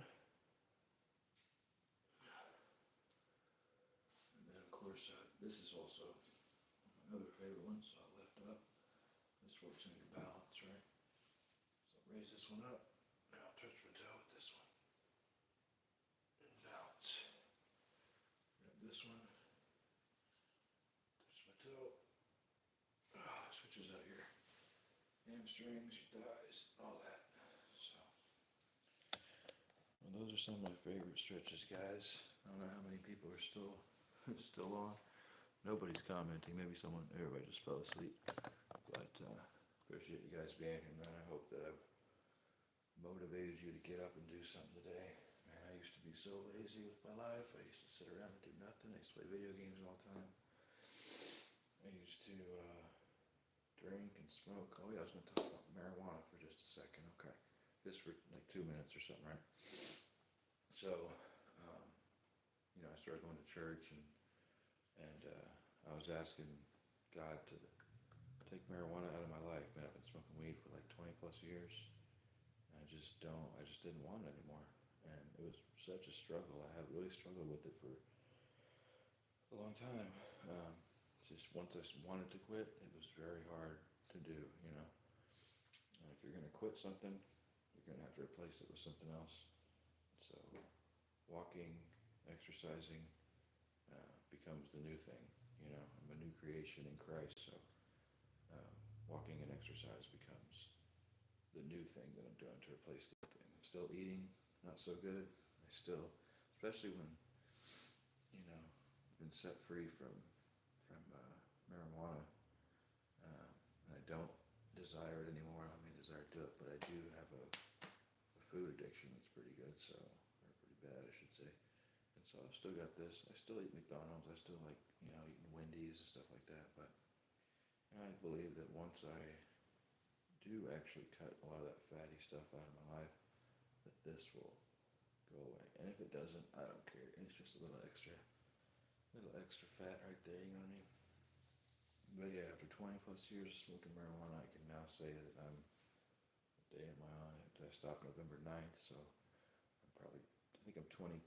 And then of course, this is also another favorite one, so I'll lift up. This works on your balance, right? So I'll raise this one up, and I'll touch my toe with this one. And balance. Grab this one, touch my toe. Switches out your hamstrings, your thighs, all that. So, well, those are some of my favorite stretches, guys. I don't know how many people are still on. Nobody's commenting. Maybe everybody just fell asleep. But appreciate you guys being here, man. I hope that I've motivated you to get up and do something today. Man, I used to be so lazy with my life. I used to sit around and do nothing. I used to play video games all the time. I used to drink and smoke. Oh yeah, I was going to talk about marijuana for just a second. Okay. just for like 2 minutes or something, right? So, I started going to church, and I was asking God to take marijuana out of my life. Man, I've been smoking weed for like 20 plus years. And I just didn't want it anymore. And it was such a struggle. I had really struggled with it for a long time. Just once I wanted to quit, it was very hard to do. And if you're going to quit something, you're going to have to replace it with something else. So walking, exercising becomes the new thing. I'm a new creation in Christ, so walking and exercise becomes the new thing that I'm doing to replace the thing. I'm still eating, not so good. I still, especially when, I've been set free from marijuana, and I don't desire it anymore. I may desire to do it, but I do have a food addiction that's pretty good, or pretty bad, I should say. And so I've still got this. I still eat McDonald's. I still like, eating Wendy's and stuff like that. But I believe that once I do actually cut a lot of that fatty stuff out of my life, that this will go away. And if it doesn't, I don't care. It's just a little extra fat right there, you know what I mean? But yeah, after 20 plus years of smoking marijuana, I can now say that I'm a day am I on it. I stopped November 9th, so I think I'm 23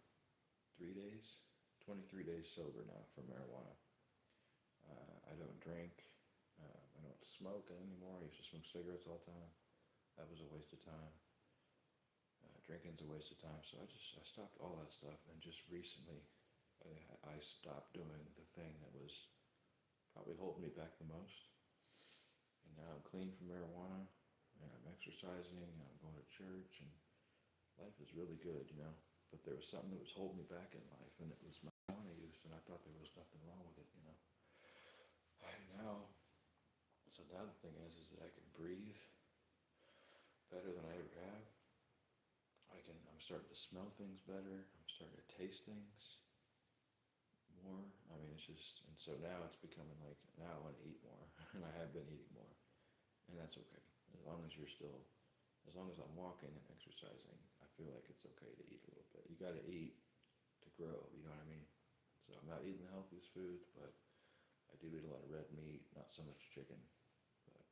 days sober now from marijuana. I don't drink. I don't smoke anymore. I used to smoke cigarettes all the time. That was a waste of time. Drinking's a waste of time. So I stopped all that stuff, and just recently I stopped doing the thing that was probably holding me back the most. And now I'm clean from marijuana, and I'm exercising, and I'm going to church, and life is really good, But there was something that was holding me back in life, and it was marijuana use, and I thought there was nothing wrong with it, So now the thing is that I can breathe better than I ever have. I'm starting to smell things better. I'm starting to taste things more. I mean, and so now it's becoming like, now I want to eat more, and I have been eating more, and that's okay. As long as I'm walking and exercising, I feel like it's okay to eat a little bit. You got to eat to grow, you know what I mean? So I'm not eating the healthiest foods, but I do eat a lot of red meat, not so much chicken. But,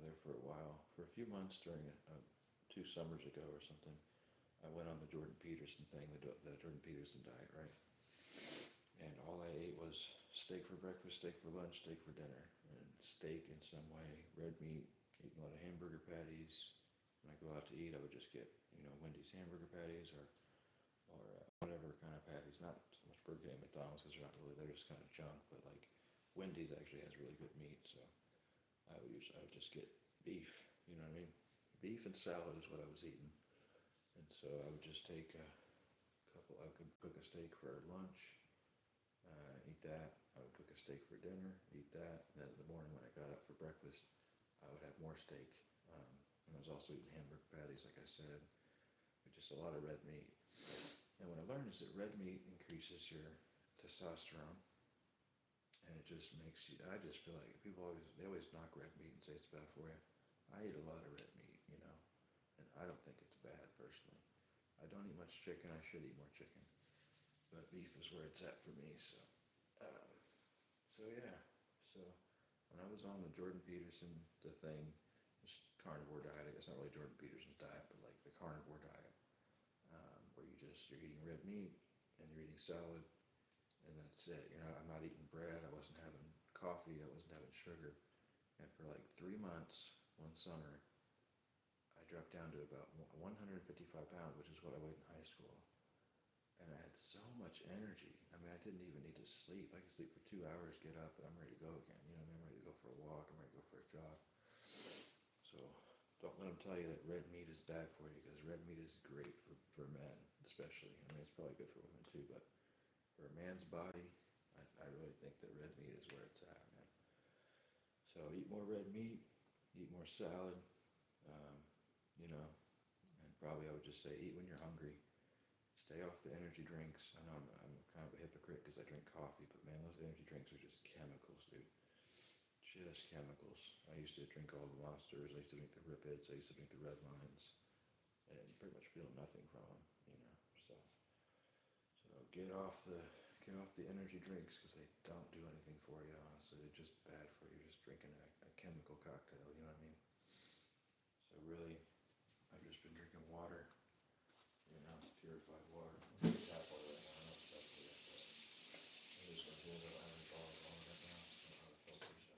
there for a while, for a few months during 2 summers ago or something, I went on the Jordan Peterson thing, the Jordan Peterson diet, right? And all I ate was steak for breakfast, steak for lunch, steak for dinner, and steak in some way, red meat, eating a lot of hamburger patties. When I go out to eat, I would just get, Wendy's hamburger patties or whatever kind of patties. Not so much Burger King and McDonald's because they're just kind of junk, but like Wendy's actually has really good meat, so I would just get beef, you know what I mean? Beef and salad is what I was eating. And so I would just take I could cook a steak for lunch, eat that. I would cook a steak for dinner, eat that. And then in the morning when I got up for breakfast, I would have more steak. And I was also eating hamburger patties, like I said, with just a lot of red meat. And what I learned is that red meat increases your testosterone, and it just makes you, I just feel like they always knock red meat and say it's bad for you. I eat a lot of red meat, and I don't think it's bad personally. I don't eat much chicken. I should eat more chicken, but beef is where it's at for me. So yeah. So when I was on the Jordan Peterson, the thing, this carnivore diet, I guess not really Jordan Peterson's diet, but like the carnivore diet, where you're eating red meat and you're eating salad, and that's it. I'm not eating bread. I wasn't having coffee. I wasn't having sugar. And for like 3 months, one summer, I dropped down to about 155 pounds, which is what I weighed in high school. And I had so much energy. I mean, I didn't even need to sleep. I could sleep for 2 hours, get up, and I'm ready to go again. I'm ready to go for a walk. I'm ready to go for a jog. So don't let them tell you that red meat is bad for you, because red meat is great for men, especially. I mean, it's probably good for women too, but for a man's body, I really think that red meat is where it's at, man. So eat more red meat, eat more salad, and probably I would just say eat when you're hungry. Stay off the energy drinks. I know I'm kind of a hypocrite because I drink coffee, but man, those energy drinks are just chemicals, dude. shit has chemicals. I used to drink all the Monsters. I used to drink the Rippets. I used to drink the Red Lines, and pretty much feel nothing from them. So get off the energy drinks because they don't do anything for you. Honestly, they're just bad for you. You're just drinking a chemical cocktail. You know what I mean? So really, I've just been drinking water. Purified water. I'm gonna tap water right now. I know it's best for you, but I'm just gonna do a little iron ball on right now. I don't know how to filter, so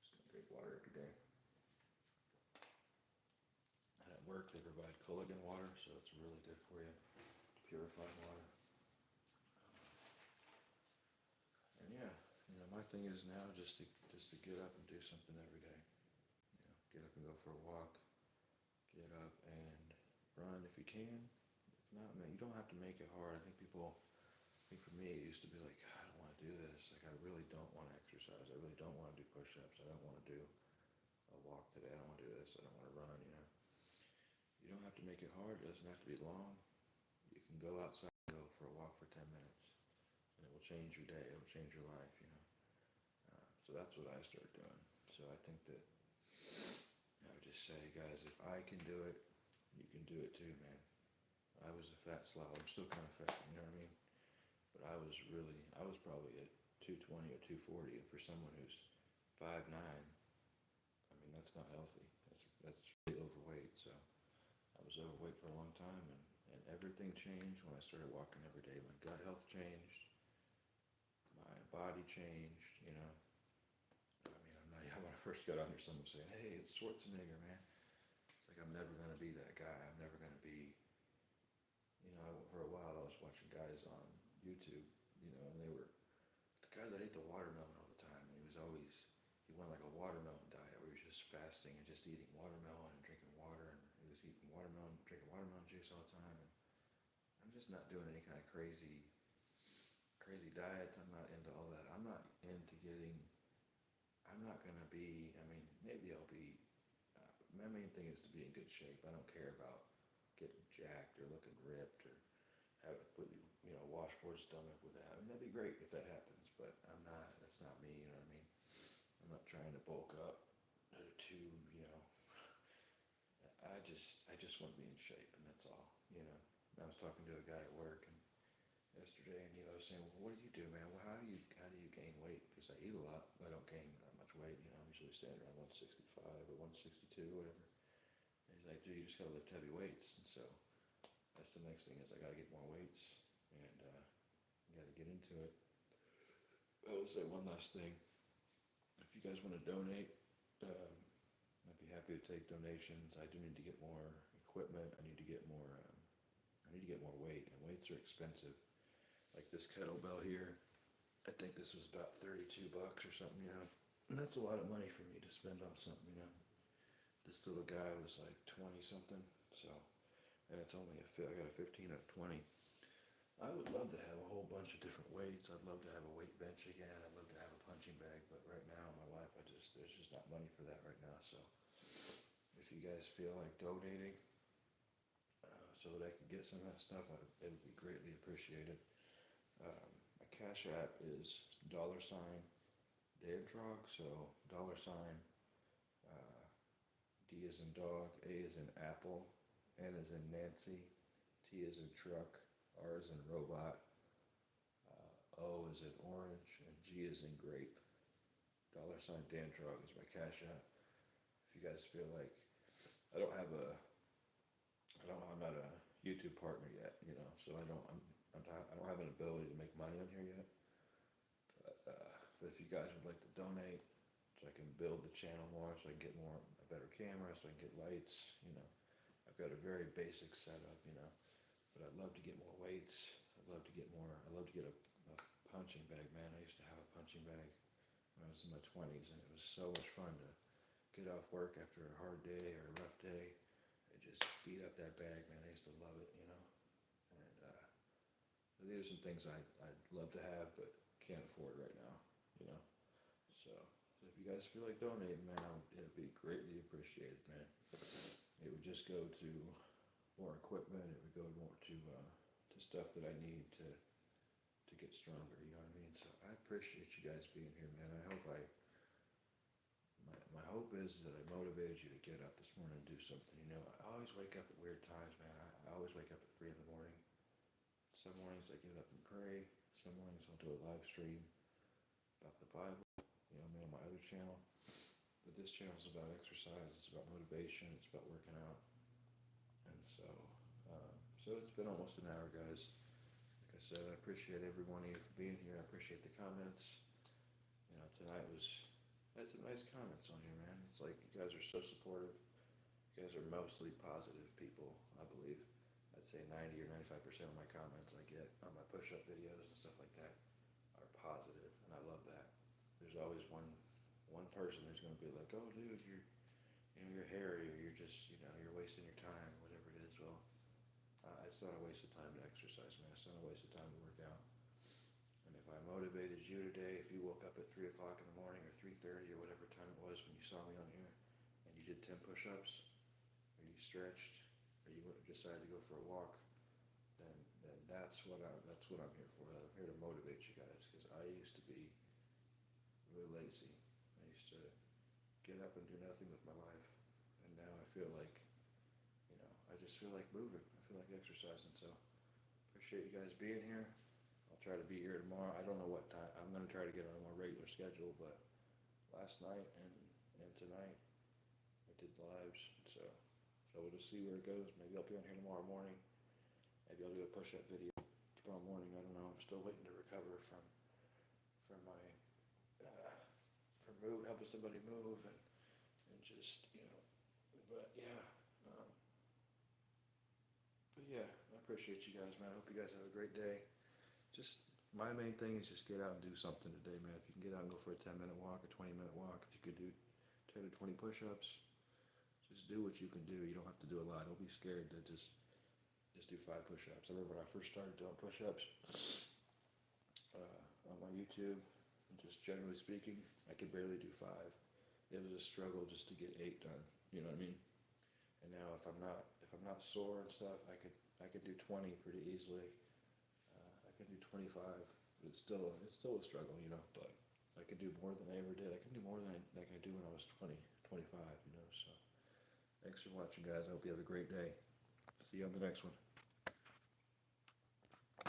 just gonna drink water every day. And at work, they provide Culligan water, so it's really good for you. Purified water. And yeah, my thing is now just to get up and do something every day. Get up and go for a walk. Get up and run if you can. If not, man, you don't have to make it hard. I think for me, it used to be like, God, I don't want to do this. Like, I really don't want to exercise. I really don't want to do push-ups. I don't want to do a walk today. I don't want to do this. I don't want to run. You don't have to make it hard. It doesn't have to be long. You can go outside and go for a walk for 10 minutes. And it will change your day. It will change your life. So that's what I started doing. So I think that I would just say, guys, if I can do it, you can do it too, man. I was a fat slob. I'm still kind of fat, you know what I mean? But I was probably at 220 or 240. And for someone who's 5'9", I mean, that's not healthy. That's really overweight. So I was overweight for a long time, and everything changed when I started walking every day. My gut health changed. My body changed. I mean, when I first got on here, someone was saying, hey, it's Schwarzenegger, man. It's like, I'm never going to be that guy. I'm never going to be, for a while I was watching guys on YouTube, and they were, the guy that ate the watermelon all the time, and he went like a watermelon diet where he was just fasting and just eating watermelon and drinking water, and he was eating watermelon, drinking watermelon juice all the time, and I'm just not doing any kind of crazy diets. I'm not into all that. I'm not going to be, I mean, maybe I'll be, my main thing is to be in good shape. I don't care about getting jacked or looking ripped or washboard stomach with that. I mean, that'd be great if that happens, but that's not me, you know what I mean? I'm not trying to bulk up I just want to be in shape, and that's all, I was talking to a guy at work yesterday, and he was saying, well, what do you do, man? Well, how do you gain weight? Because I eat a lot, but I don't gain that much weight. I'm usually standing around 165 or 162, whatever. And he's like, dude, you just got to lift heavy weights. And so that's the next thing is I got to get more weights, and got to get into it. I will say one last thing. If you guys want to donate, I'd be happy to take donations. I do need to get more equipment. I need to get more weight, and weights are expensive. Like this kettlebell here, I think this was about $32 or something, and that's a lot of money for me to spend on something, This little guy was like 20 something, so, and it's only I got a 15 out of 20. I would love to have a whole bunch of different weights. I'd love to have a weight bench again. I'd love to have a punching bag, but right now in my life, there's just not money for that right now. So if you guys feel like donating so that I can get some of that stuff, it would be greatly appreciated. My Cash App is $Dantrog, so D as in dog, A as in apple, N as in Nancy, T as in truck, R as in robot, O as in orange, and G as in grape. $Dantrog is my Cash App. If you guys feel like I'm not a YouTube partner yet, so I don't have an ability to make money on here yet. But if you guys would like to donate, so I can build the channel more, so I can get a better camera, so I can get lights, I've got a very basic setup, but I'd love to get more weights. I'd love to get a punching bag, man. I used to have a punching bag when I was in my 20s, and it was so much fun to get off work after a hard day or a rough day and just beat up that bag, man. I used to love it, and these are some things I'd love to have, but can't afford right now, So if you guys feel like donating, man, it would be greatly appreciated, man. It would just go to more equipment. It would go more to stuff that I need to get stronger. You know what I mean? So I appreciate you guys being here, man. I hope I my hope is that I motivated you to get up this morning and do something. You know, I always wake up at weird times, man. I always wake up at 3 in the morning. Some mornings I get up and pray. Some mornings I'll do a live stream about the Bible, you know, me on my other channel. But this channel is about exercise, it's about motivation, it's about working out. And so it's been almost an hour, guys. Like I said, I appreciate every one of you for being here. I appreciate the comments. You know, tonight had some nice comments on here, man. It's like you guys are so supportive. You guys are mostly positive people, I believe. I'd say 90 or 95% of my comments I get on my push-up videos and stuff like that are positive, and I love that. There's always one person who's going to be like, "Oh, dude, you're hairy, or you're just, you're wasting your time, whatever it is." Well, it's not a waste of time to exercise, man. It's not a waste of time to work out. And if I motivated you today, if you woke up at 3 o'clock in the morning or 3:30 or whatever time it was when you saw me on here, and you did 10 push-ups, or you stretched, or you decided to go for a walk, then that's what I'm here for. I'm here to motivate you guys, because I used to be really lazy. I used to get up and do nothing with my life, and now I feel like, I just feel like moving. I feel like exercising. So appreciate you guys being here. I'll try to be here tomorrow. I don't know what time. I'm going to try to get on a more regular schedule, but last night and tonight I did lives, so we'll just see where it goes. Maybe I'll be on here tomorrow morning. Maybe I'll do a push-up video tomorrow morning. I don't know. I'm still waiting to recover from my from helping somebody move and just, but yeah. But yeah, I appreciate you guys, man. I hope you guys have a great day. Just my main thing is just get out and do something today, man. If you can get out and go for a 10-minute walk, a 20-minute walk, if you could do 10 to 20 push-ups, just do what you can do. You don't have to do a lot. Don't be scared to just do 5 push-ups. I remember when I first started doing push-ups on my YouTube, and just generally speaking, I could barely do 5. It was a struggle just to get 8 done. You know what I mean? And now if I'm not sore and stuff, I could do 20 pretty easily. I could do 25, but it's still a struggle, but I could do more than I ever did. I can do more than I could do when I was 20, 25, so thanks for watching, guys. I hope you have a great day. See you on the next one.